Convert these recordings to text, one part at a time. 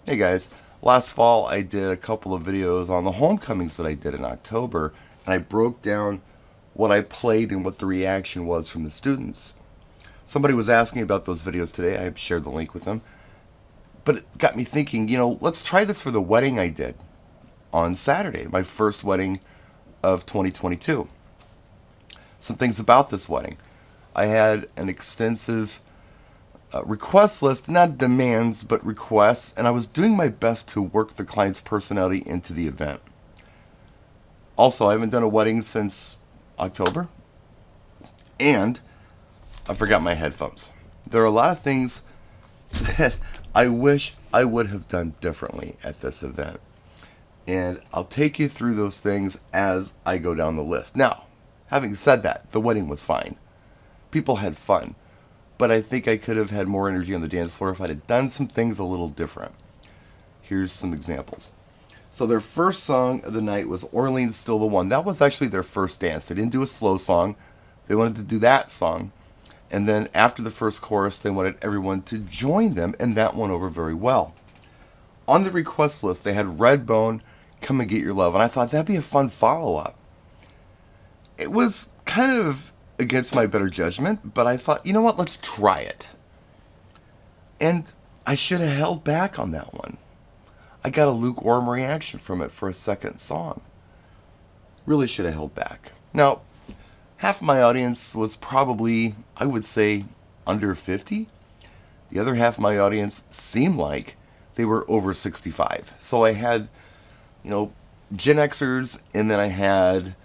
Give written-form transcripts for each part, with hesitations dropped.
Hey guys, last fall I did a couple of videos on the homecomings that I did in October, and I broke down what I played and what the reaction was from the students. Somebody was asking about those videos today. I shared the link with them, but it got me thinking, let's try this for the wedding I did on Saturday, my first wedding of 2022. Some things about this wedding. I had an extensive request list, not demands, but requests, and I was doing my best to work the client's personality into the event. Also, I haven't done a wedding since October, and I forgot my headphones. There are a lot of things that I wish I would have done differently at this event, and I'll take you through those things as I go down the list. Now, having said that, the wedding was fine. People had fun, but I think I could have had more energy on the dance floor if I'd have done some things a little different. Here's some examples. So their first song of the night was Orleans Still the One. That was actually their first dance. They didn't do a slow song. They wanted to do that song. And then after the first chorus, they wanted everyone to join them, and that went over very well. On the request list, they had Redbone, Come and Get Your Love, and I thought that'd be a fun follow-up. It was kind of against my better judgment, but I thought, you know what, let's try it. And I should have held back on that one. I got a lukewarm reaction from it for a second song. Really should have held back. Now, half of my audience was probably, I would say, under 50. The other half of my audience seemed like they were over 65. So I had, Gen Xers, and then I had,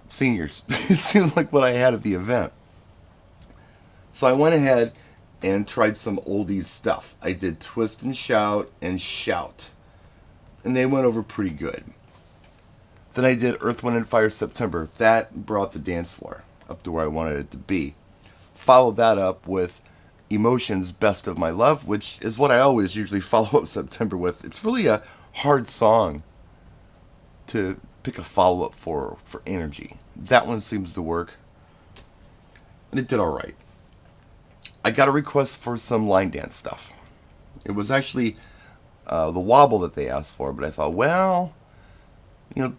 seniors. It seems like what I had at the event. So I went ahead and tried some oldies stuff. I did Twist and Shout and Shout, and they went over pretty good. Then I did Earth, Wind, and Fire September. That brought the dance floor up to where I wanted it to be. Followed that up with Emotions, Best of My Love, which is what I always usually follow up September with. It's really a hard song to pick a follow-up for energy. That one seems to work, and it did all right. I got a request for some line dance stuff. It was actually the wobble that they asked for, but I thought, well,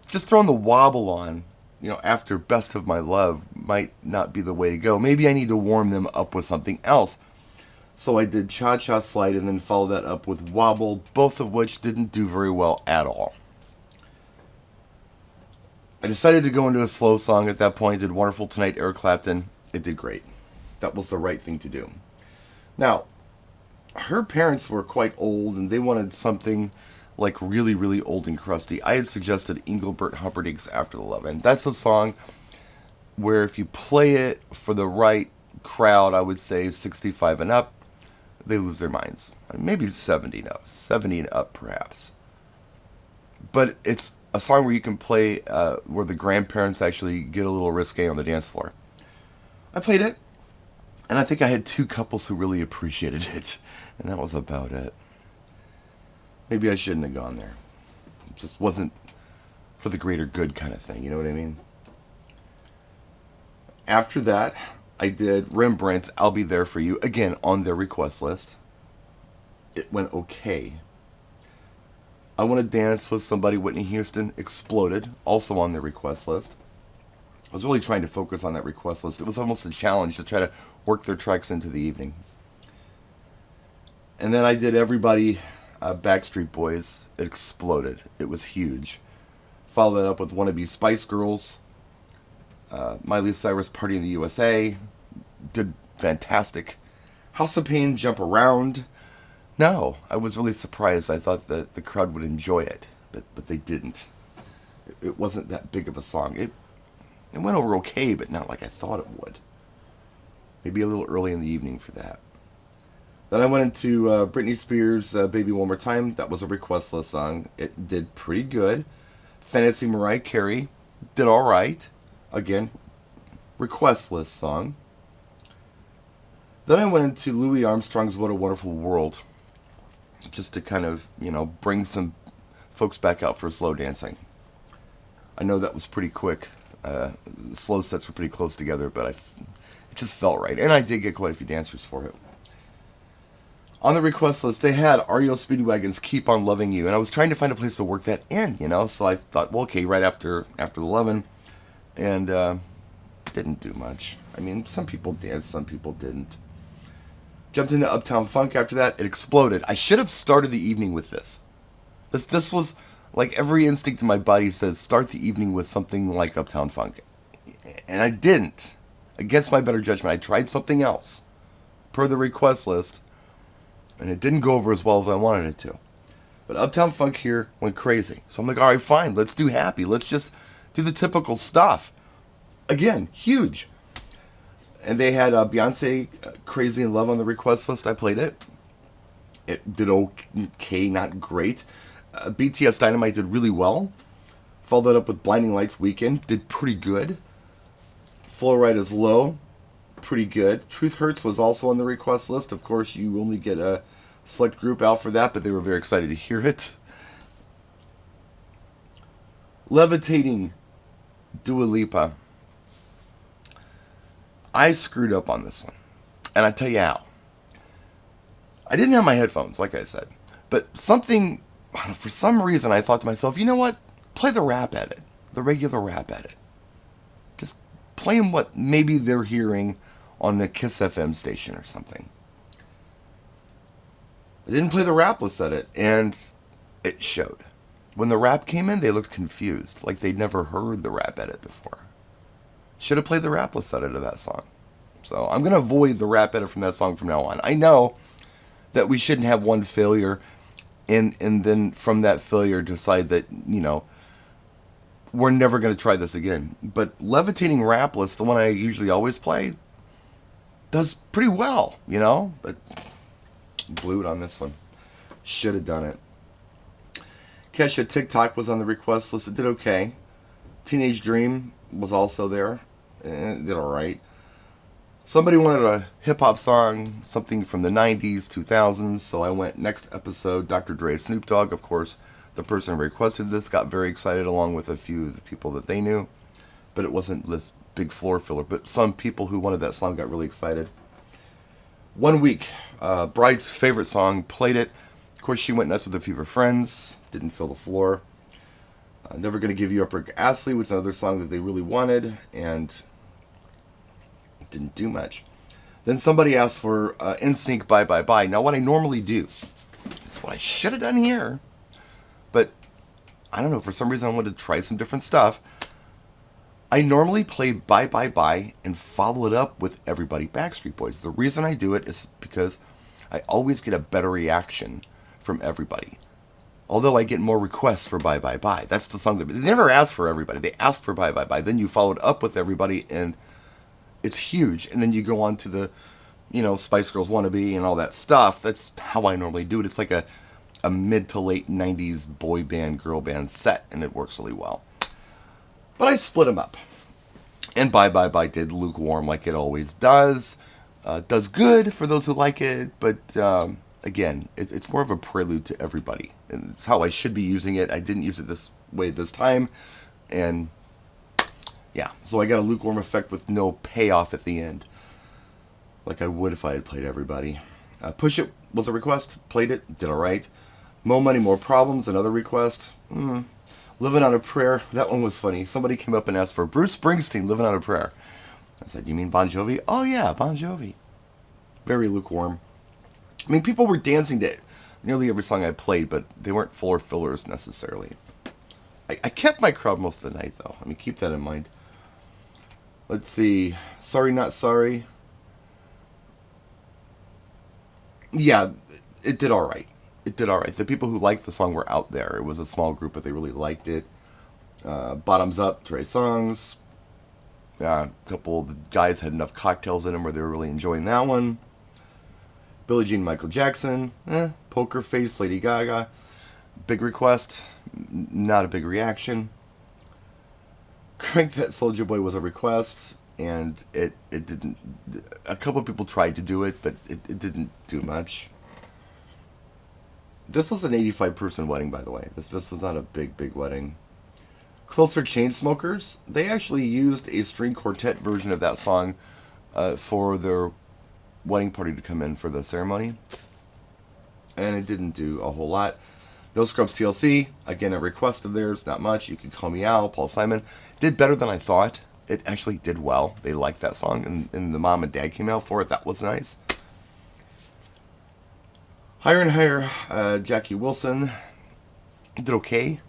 just throwing the wobble on, after Best of My Love might not be the way to go. Maybe I need to warm them up with something else. So I did Cha Cha Slide and then followed that up with Wobble, both of which didn't do very well at all. I decided to go into a slow song at that point. Did Wonderful Tonight, Eric Clapton. It did great. That was the right thing to do. Now, her parents were quite old and they wanted something like really, really old and crusty. I had suggested Engelbert Humperdinck's After the Love. And that's a song where if you play it for the right crowd, I would say 65 and up, they lose their minds. Maybe 70 now. 70 and up perhaps. But it's a song where you can play where the grandparents actually get a little risque on the dance floor. I played it, and I think I had two couples who really appreciated it, and that was about it. Maybe I shouldn't have gone there. It just wasn't for the greater good kind of thing, you know what I mean? After that, I did Rembrandt's I'll Be There For You, again, on their request list. It went okay. I Want to Dance with Somebody, Whitney Houston, Exploded, also on their request list. I was really trying to focus on that request list. It was almost a challenge to try to work their tracks into the evening. And then I did Everybody, Backstreet Boys. It exploded. It was huge. Followed that up with Wannabe Spice Girls. Miley Cyrus, Party in the USA. Did fantastic. House of Pain, Jump Around. No, I was really surprised. I thought that the crowd would enjoy it, but they didn't. It wasn't that big of a song. It went over okay, but not like I thought it would. Maybe a little early in the evening for that. Then I went into Britney Spears' Baby One More Time. That was a request list song. It did pretty good. Fantasy Mariah Carey did all right. Again, request list song. Then I went into Louis Armstrong's What a Wonderful World, just to kind of, bring some folks back out for slow dancing. I know that was pretty quick. The slow sets were pretty close together, but it just felt right. And I did get quite a few dancers for it. On the request list, they had REO Speedwagon's "Keep on Loving You," and I was trying to find a place to work that in, you know. So I thought, well, okay, right after 11, and didn't do much. I mean, some people did, some people didn't. Jumped into Uptown Funk after that. It exploded. I should have started the evening with this. This was like every instinct in my body says start the evening with something like Uptown Funk, and I didn't. Against my better judgment, I tried something else per the request list, and it didn't go over as well as I wanted it to. But Uptown Funk here went crazy. So I'm like, all right, fine, let's do Happy. Let's just do the typical stuff. Again, huge. And they had Beyonce, Crazy in Love on the request list. I played it. It did okay, not great. BTS Dynamite did really well. Followed that up with Blinding Lights Weekend. Did pretty good. Flow Ride is Low. Pretty good. Truth Hurts was also on the request list. Of course, you only get a select group out for that, but they were very excited to hear it. Levitating, Dua Lipa. I screwed up on this one. And I tell you how. I didn't have my headphones, like I said. But something, for some reason, I thought to myself, you know what? Play the rap edit. The regular rap edit. Just play them what maybe they're hearing on the Kiss FM station or something. I didn't play the rapless edit, and it showed. When the rap came in, they looked confused, like they'd never heard the rap edit before. Should have played the rapless edit of that song. So I'm going to avoid the rap edit from that song from now on. I know that we shouldn't have one failure and then from that failure decide that, you know, we're never going to try this again. But Levitating Rapless, the one I usually always play, does pretty well, you know? But blew it on this one. Should have done it. Kesha TikTok was on the request list. It did okay. Teenage Dream was also there. It did alright. Somebody wanted a hip-hop song, something from the 90s, 2000s, so I went next episode, Dr. Dre, Snoop Dogg. Of course, the person who requested this got very excited along with a few of the people that they knew, but it wasn't this big floor filler. But some people who wanted that song got really excited. 1 week, Bride's favorite song, played it. Of course, she went nuts with a few of her friends, didn't fill the floor. Never Gonna Give You Up, Rick Astley was another song that they really wanted, and didn't do much. Then somebody asked for NSYNC Bye Bye Bye. Now, what I normally do is what I should have done here, but I don't know, for some reason I wanted to try some different stuff. I normally play Bye Bye Bye and follow it up with Everybody Backstreet Boys. The reason I do it is because I always get a better reaction from everybody. Although I get more requests for Bye Bye Bye. That's the song that they never ask for everybody. They ask for Bye Bye Bye. Then you follow it up with Everybody, and it's huge. And then you go on to the, you know, Spice Girls Wannabe and all that stuff. That's how I normally do it. It's like a mid to late 90s boy band, girl band set, and it works really well. But I split them up. And Bye Bye Bye did lukewarm like it always does. Does good for those who like it, but again, it's more of a prelude to Everybody. And it's how I should be using it. I didn't use it this way this time. And yeah, so I got a lukewarm effect with no payoff at the end. Like I would if I had played Everybody. Push It was a request. Played it. Did alright. Mo Money, More Problems, another request. Living on a Prayer. That one was funny. Somebody came up and asked for Bruce Springsteen, Living on a Prayer. I said, you mean Bon Jovi? Oh yeah, Bon Jovi. Very lukewarm. I mean, people were dancing to nearly every song I played, but they weren't floor fillers necessarily. I kept my crowd most of the night, though. I mean, keep that in mind. Let's see. Sorry Not Sorry. Yeah, it did alright. It did alright. The people who liked the song were out there. It was a small group, but they really liked it. Bottoms Up, Trey Songz. A couple of the guys had enough cocktails in them where they were really enjoying that one. Billie Jean, Michael Jackson. Poker Face, Lady Gaga. Big request. Not a big reaction. Crank That Soulja Boy was a request, and it didn't. A couple of people tried to do it, but it didn't do much. This was an 85-person wedding, by the way. This was not a big wedding. Closer Chainsmokers, they actually used a string quartet version of that song for their wedding party to come in for the ceremony. and it didn't do a whole lot. No Scrubs TLC, again, a request of theirs, not much. You Can Call Me Al, Paul Simon. Did better than I thought. It actually did well. They liked that song, and the mom and dad came out for it. That was nice. Higher and Higher, Jackie Wilson did okay.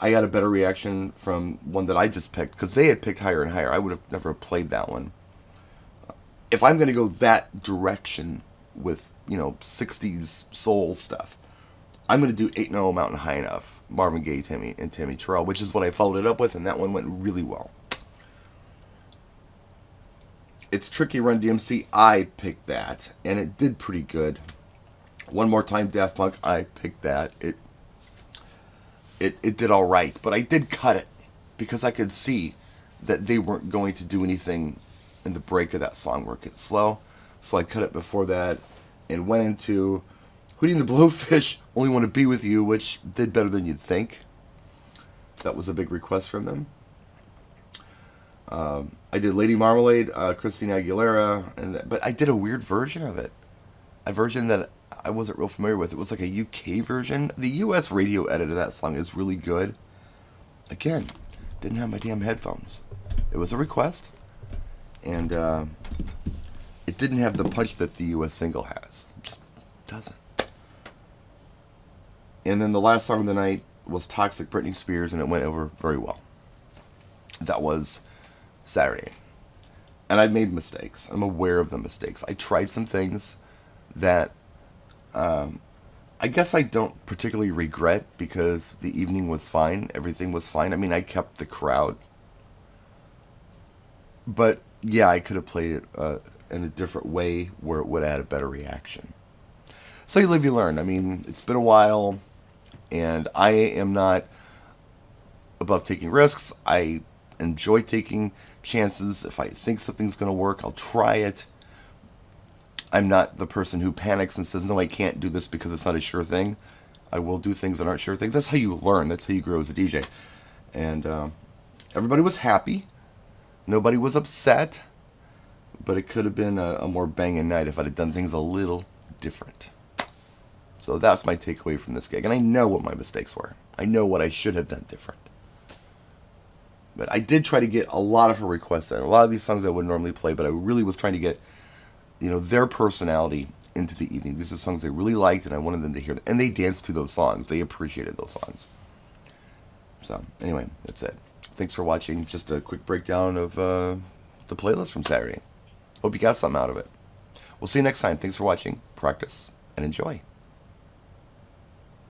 I got a better reaction from one that I just picked, because they had picked Higher and Higher. I would have never played that one. If I'm going to go that direction with, 60s soul stuff, I'm going to do Ain't No Mountain High Enough, Marvin Gaye, Tammy Terrell, which is what I followed it up with, and that one went really well. It's Tricky, Run DMC. I picked that, and it did pretty good. One More Time, Daft Punk. I picked that. It did all right, but I did cut it because I could see that they weren't going to do anything in the break of that song where it gets slow. So I cut it before that and went into Hootie and the Blowfish, Only Want to Be With You, which did better than you'd think. That was a big request from them. I did Lady Marmalade, Christina Aguilera, but I did a weird version of it. A version that I wasn't real familiar with. It was like a UK version. The US radio edit of that song is really good. Again, didn't have my damn headphones. It was a request, and it didn't have the punch that the US single has. It just doesn't. And then the last song of the night was Toxic, Britney Spears, and it went over very well. That was Saturday. And I've made mistakes. I'm aware of the mistakes. I tried some things that I guess I don't particularly regret, because the evening was fine. Everything was fine. I mean, I kept the crowd. But, yeah, I could have played it in a different way where it would have had a better reaction. So you live, you learn. I mean, it's been a while, and I am not above taking risks. I enjoy taking chances. If I think something's going to work, I'll try it. I'm not the person who panics and says, no, I can't do this because it's not a sure thing. I will do things that aren't sure things. That's how you learn. That's how you grow as a DJ. And everybody was happy. Nobody was upset. But it could have been a more banging night if I'd have done things a little different. So that's my takeaway from this gig. And I know what my mistakes were. I know what I should have done different. But I did try to get a lot of her requests in. A lot of these songs I wouldn't normally play, but I really was trying to get their personality into the evening. These are songs they really liked, and I wanted them to hear them. And they danced to those songs. They appreciated those songs. So, anyway, that's it. Thanks for watching. Just a quick breakdown of the playlist from Saturday. Hope you got something out of it. We'll see you next time. Thanks for watching. Practice and enjoy.